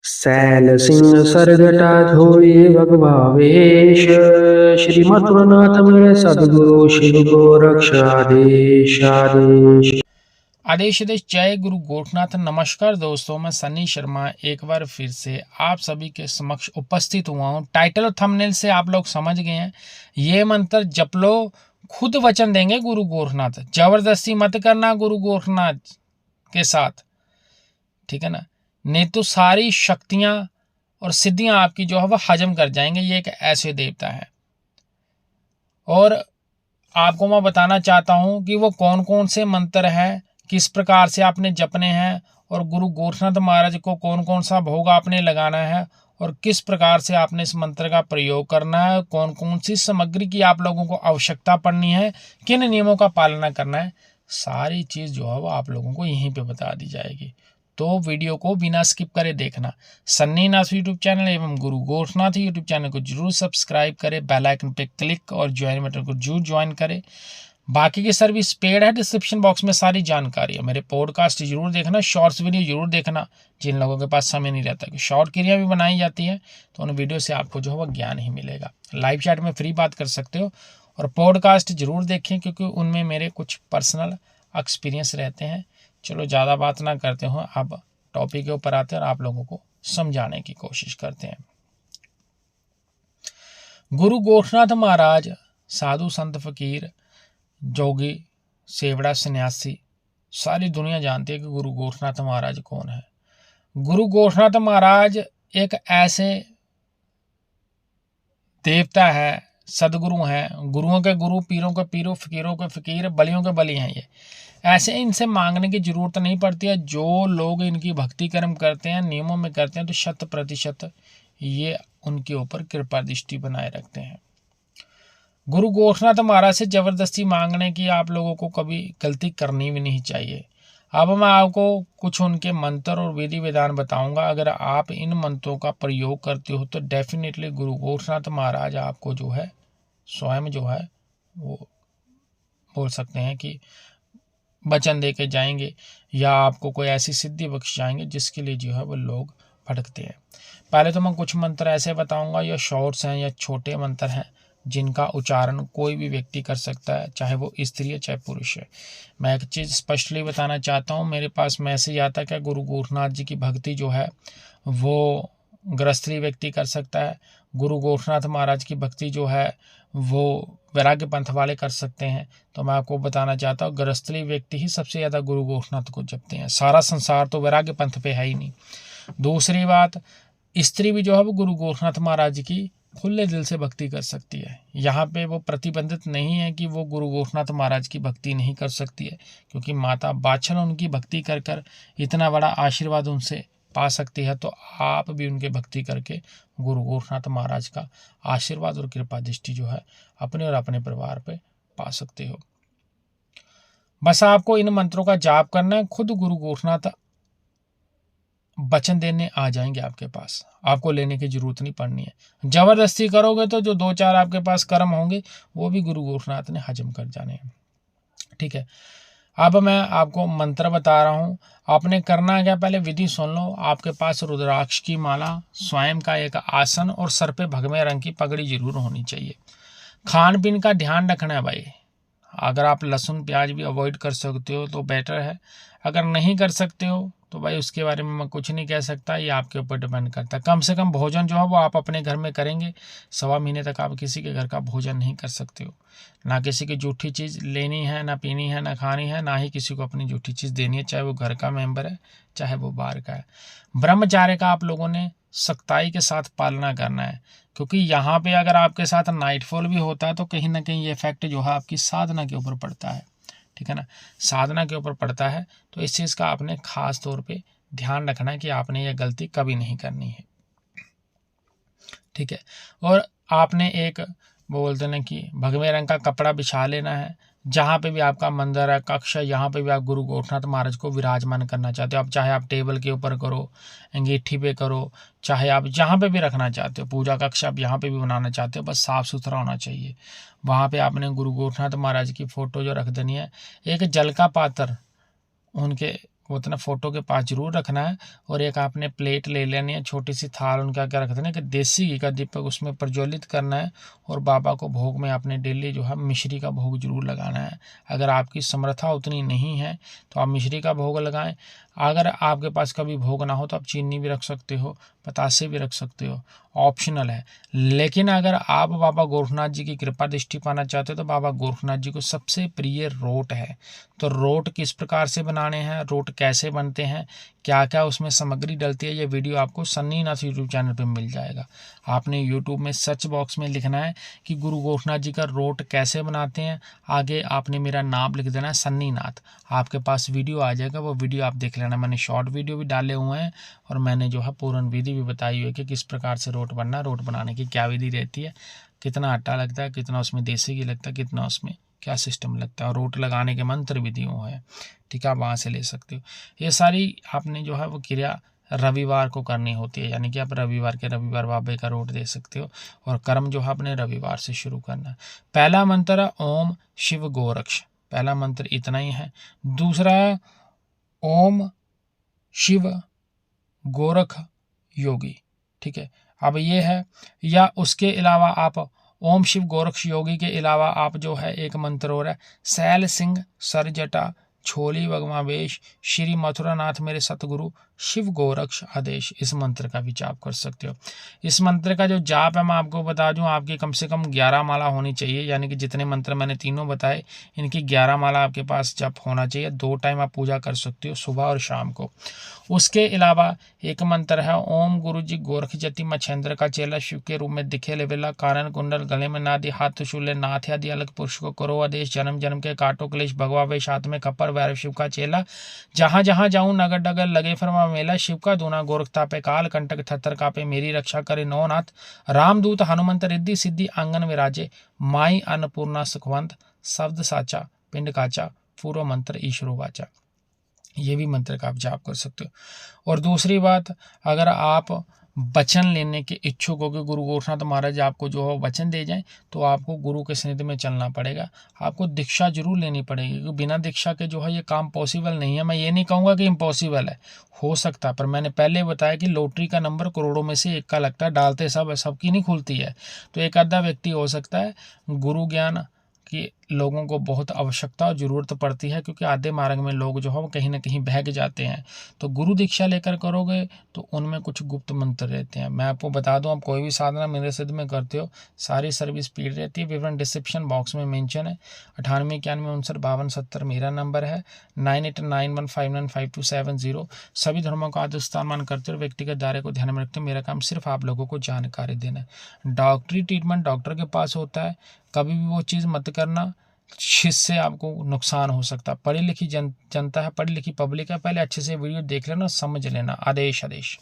Cell Singh सरजटा धोई भगभावेश। श्रीमद्गुरुनाथ मेरे सदगुरु शिव गोरक्ष आदेश आदेश। आदेश आदेश। जय गुरु गोरखनाथ। नमस्कार दोस्तों, मैं सन्नी शर्मा एक बार फिर से आप सभी के समक्ष उपस्थित हुआ हूँ। टाइटल और थंबनेल से आप लोग समझ गए हैं, ये मंत्र जप लो, खुद वचन देंगे गुरु गोरखनाथ। जबरदस्ती मत करना गुरु गोरखनाथ के साथ, ठीक है ना, नहीं तो सारी शक्तियां और सिद्धियां आपकी जो है वह हजम कर जाएंगे। ये एक ऐसे देवता है और आपको मैं बताना चाहता हूं कि वो कौन कौन से मंत्र हैं, किस प्रकार से आपने जपने हैं, और गुरु गोरखनाथ महाराज को कौन कौन सा भोग आपने लगाना है, और किस प्रकार से आपने इस मंत्र का प्रयोग करना है, कौन कौन सी सामग्री की आप लोगों को आवश्यकता पड़नी है, किन नियमों का पालना करना है, सारी चीज़ जो है वो आप लोगों को यहीं पे बता दी जाएगी। तो वीडियो को बिना स्किप करे देखना। सन्नी नाथ यूट्यूब चैनल एवं गुरु गोरखनाथ यूट्यूब चैनल को जरूर सब्सक्राइब करें, बेल आइकन पे क्लिक और ज्वाइन बटन को जरूर ज्वाइन करें। बाकी की सर्विस पेड है, डिस्क्रिप्शन बॉक्स में सारी जानकारी है। मेरे पॉडकास्ट जरूर देखना, शॉर्ट्स वीडियो जरूर देखना, जिन लोगों के पास समय नहीं रहता कि शॉर्ट क्रिया भी बनाई जाती है, तो उन वीडियो से आपको जो है वह ज्ञान ही मिलेगा। लाइव चैट में फ्री बात कर सकते हो, और पॉडकास्ट जरूर देखें क्योंकि उनमें मेरे कुछ पर्सनल एक्सपीरियंस रहते हैं। चलो ज़्यादा बात ना करते हो, अब टॉपिक के ऊपर आते हैं और आप लोगों को समझाने की कोशिश करते हैं। गुरु गोरखनाथ महाराज साधु संत फकीर जोगी सेवड़ा सन्यासी, सारी दुनिया जानती है कि गुरु गोरखनाथ महाराज कौन है। गुरु गोरखनाथ महाराज एक ऐसे देवता है, सदगुरु हैं, गुरुओं के गुरु, पीरों के पीरों, फकीरों के फकीर, बलियों के बली हैं। ये ऐसे इनसे मांगने की जरूरत नहीं पड़ती है। जो लोग इनकी भक्ति कर्म करते हैं, नियमों में करते हैं, तो 100% ये उनके ऊपर कृपा दृष्टि बनाए रखते हैं। गुरु गोरखनाथ महाराज से जबरदस्ती मांगने की आप लोगों को कभी गलती करनी भी नहीं चाहिए। अब मैं आपको कुछ उनके मंत्र और विधि विधान बताऊंगा। अगर आप इन मंत्रों का प्रयोग करते हो तो डेफिनेटली गुरु गोरखनाथ महाराज आपको जो है स्वयं जो है वो बोल सकते हैं कि वचन दे के जाएंगे, या आपको कोई ऐसी सिद्धि बख्श जाएंगे जिसके लिए जो है वो लोग भटकते हैं। पहले तो मैं कुछ मंत्र ऐसे बताऊंगा, या शॉर्ट्स हैं या छोटे मंत्र हैं, जिनका उच्चारण कोई भी व्यक्ति कर सकता है, चाहे वो स्त्री है चाहे पुरुष है। मैं एक चीज़ स्पष्टली बताना चाहता हूँ, मेरे पास मैसेज आता क्या गुरु गोरखनाथ जी की भक्ति जो है वो गृहस्थी व्यक्ति कर सकता है, गुरु गोरखनाथ महाराज की भक्ति जो है वो वैराग्य पंथ वाले कर सकते हैं। तो मैं आपको बताना चाहता हूँ, गृहस्थी व्यक्ति ही सबसे ज़्यादा गुरु गोरखनाथ को जपते हैं। सारा संसार तो वैराग्य पंथ पे है ही नहीं। दूसरी बात, स्त्री भी जो है वो गुरु गोरखनाथ महाराज की खुले दिल से भक्ति कर सकती है। यहाँ पे वो प्रतिबंधित नहीं है कि वो गुरु गोरखनाथ महाराज की भक्ति नहीं कर सकती है, क्योंकि माता बाछल उनकी भक्ति कर कर इतना बड़ा आशीर्वाद उनसे पा सकती है। तो आप भी उनके भक्ति करके गुरु गोरखनाथ महाराज का आशीर्वाद और कृपा दृष्टि जो है अपने और अपने परिवार पे पा सकते हो। बस आपको इन मंत्रों का जाप करना है, खुद गुरु गोरखनाथ वचन देने आ जाएंगे आपके पास, आपको लेने की जरूरत नहीं पड़नी है। जबरदस्ती करोगे तो जो 2-4 आपके पास कर्म होंगे वो भी गुरु गोरखनाथ ने हजम कर जाने हैं, ठीक है। अब मैं आपको मंत्र बता रहा हूँ, आपने करना क्या, पहले विधि सुन लो। आपके पास रुद्राक्ष की माला, स्वयं का एक आसन और सर पे भगवे रंग की पगड़ी जरूर होनी चाहिए। खान पीन का ध्यान रखना है भाई। अगर आप लहसुन प्याज भी अवॉइड कर सकते हो तो बेटर है, अगर नहीं कर सकते हो तो भाई उसके बारे में मैं कुछ नहीं कह सकता, ये आपके ऊपर डिपेंड करता है। कम से कम भोजन जो है वो आप अपने घर में करेंगे। 1.25 महीने तक आप किसी के घर का भोजन नहीं कर सकते हो। ना किसी की जूठी चीज़ लेनी है, ना पीनी है, ना खानी है, ना ही किसी को अपनी जूठी चीज़ देनी है, चाहे वो घर का मेंबर है चाहे वो बाहर का है। ब्रह्मचार्य का आप लोगों ने सख्ताई के साथ पालना करना है, क्योंकि यहाँ पे अगर आपके साथ नाइटफॉल भी होता है तो कहीं ना कहीं ये इफेक्ट जो है आपकी साधना के ऊपर पड़ता है, ठीक है ना, साधना के ऊपर पड़ता है। तो इस चीज़ का आपने खास तौर पे ध्यान रखना है कि आपने ये गलती कभी नहीं करनी है, ठीक है। और आपने एक बोलते ना कि भगवे रंग का कपड़ा बिछा लेना है। जहाँ पे भी आपका मंदिर है, कक्ष है, यहाँ पे भी आप गुरु गोरखनाथ महाराज को विराजमान करना चाहते हो, आप चाहे आप टेबल के ऊपर करो, अंगीठी पे करो, चाहे आप जहाँ पे भी रखना चाहते हो, पूजा कक्ष आप यहाँ पे भी बनाना चाहते हो, बस साफ़ सुथरा होना चाहिए। वहाँ पे आपने गुरु गोरखनाथ महाराज की फ़ोटो जो रख देनी है। एक जल का पात्र उनके उतना फ़ोटो के पास जरूर रखना है। और एक आपने प्लेट ले लेनी है, छोटी सी थाल, उनका क्या रखते हैं कि देसी घी का दीपक उसमें प्रज्वलित करना है। और बाबा को भोग में आपने डेली जो है मिश्री का भोग जरूर लगाना है। अगर आपकी समर्था उतनी नहीं है तो आप मिश्री का भोग लगाएं। अगर आपके पास कभी भोग ना हो तो आप चीनी भी रख सकते हो, बतासे भी रख सकते हो, ऑप्शनल है। लेकिन अगर आप बाबा गोरखनाथ जी की कृपा दृष्टि पाना चाहते हो तो बाबा गोरखनाथ जी को सबसे प्रिय रोट है। तो रोट किस प्रकार से बनाने हैं, रोट कैसे बनते हैं, क्या क्या उसमें सामग्री डलती है, ये वीडियो आपको सन्नी नाथ यूट्यूब चैनल पे मिल जाएगा। आपने यूट्यूब में सर्च बॉक्स में लिखना है कि गुरु गोरखनाथ जी का रोट कैसे बनाते हैं, आगे आपने मेरा नाम लिख देना है सन्नी नाथ, आपके पास वीडियो आ जाएगा, वो वीडियो आप देख लेना। मैंने शॉर्ट वीडियो भी डाले हुए हैं और मैंने जो है पूर्ण विधि भी बताई हुई है कि किस प्रकार से रोट बनना है, रोट बनाने की क्या विधि रहती है, कितना आटा लगता है, कितना उसमें देसी घी लगता है, कितना उसमें क्या सिस्टम लगता है, और रोट लगाने के मंत्र विधियों है। ठीक है, आप वहाँ से ले सकते हो। ये सारी आपने जो है वो क्रिया रविवार को करनी होती है, यानी कि आप रविवार के रविवार बाबे का रोट दे सकते हो। और कर्म जो है अपने रविवार से शुरू करना है। पहला मंत्र है ओम शिव गोरक्ष, पहला मंत्र इतना ही है। दूसरा है ओम शिव गोरख योगी। ठीक है, अब ये है, या उसके अलावा आप ओम शिव गोरक्ष योगी के अलावा आप जो है एक मंत्र और है, सैल सिंह सर जटा छोली भगवावेश श्री मथुरानाथ मेरे सतगुरु शिव गोरक्ष आदेश, इस मंत्र का भी जाप कर सकते हो। इस मंत्र का जो जाप है मैं आपको बता दूं, आपकी कम से कम 11 माला होनी चाहिए, यानी कि जितने मंत्र मैंने तीनों बताए इनकी 11 माला आपके पास जप होना चाहिए। 2 टाइम आप पूजा कर सकते हो, सुबह और शाम को। उसके अलावा एक मंत्र है ओम गुरु जी गोरख जति मच्छेंद्र का चेला शिव के रूप में दिखे लेवेला कारण कुंडल गले में नादि हाथ शूले नाथ आदि अलग पुरुष को करो आदेश जन्म जन्म के काटो क्लेश भगवा वेश हाथ में खप्पर वैरव शिव का चेला जहां जहां जाऊं नगर डगर लगे फरमा मेला शिव का दूना गोरखता पे काल कंटक थत्तर कापे मेरी रक्षा करे नौनाथ रामदूत हनुमंत रिद्धि सिद्धि आंगन विराजे माई अन्नपूर्णा सुखवंत शब्द साचा पिंड काचा पूर्व मंत्र ईश्वरो वाचा, ये भी मंत्र का आप जाप कर सकते हो। और दूसरी बात, अगर आप वचन लेने के इच्छुक हो कि गुरु गोरखनाथ महाराज आपको जो है वचन दे जाएं, तो आपको गुरु के सनिध में चलना पड़ेगा, आपको दीक्षा जरूर लेनी पड़ेगी, क्योंकि बिना दीक्षा के जो है ये काम पॉसिबल नहीं है। मैं ये नहीं कहूँगा कि इम्पॉसिबल है, हो सकता है, पर मैंने पहले बताया कि लॉटरी का नंबर करोड़ों में से एक का लगता है, डालते सबकी नहीं खुलती है। तो एक आधा व्यक्ति हो सकता है गुरु ज्ञान कि लोगों को बहुत आवश्यकता और ज़रूरत पड़ती है, क्योंकि आधे मार्ग में लोग जो है वो कहीं ना कहीं बहक जाते हैं। तो गुरु दीक्षा लेकर करोगे तो उनमें कुछ गुप्त मंत्र रहते हैं। मैं आपको बता दूं, आप कोई भी साधना मेरे सिद्ध में करते हो सारी सर्विस पेड रहती है। विवरण डिस्क्रिप्शन बॉक्स में मेंशन है। 9891595270 मेरा नंबर है। 9891595270। सभी धर्मों का आदर सम्मान करते हुए व्यक्तिगत दायरे को ध्यान में रखते हुए मेरा काम सिर्फ आप लोगों को जानकारी देना है। डॉक्टरी ट्रीटमेंट डॉक्टर के पास होता है, कभी भी वो चीज़ मत करना जिससे आपको नुकसान हो सकता है। पढ़ी लिखी जनता है, पढ़ी लिखी पब्लिक है, पहले अच्छे से वीडियो देख लेना, समझ लेना। आदेश आदेश।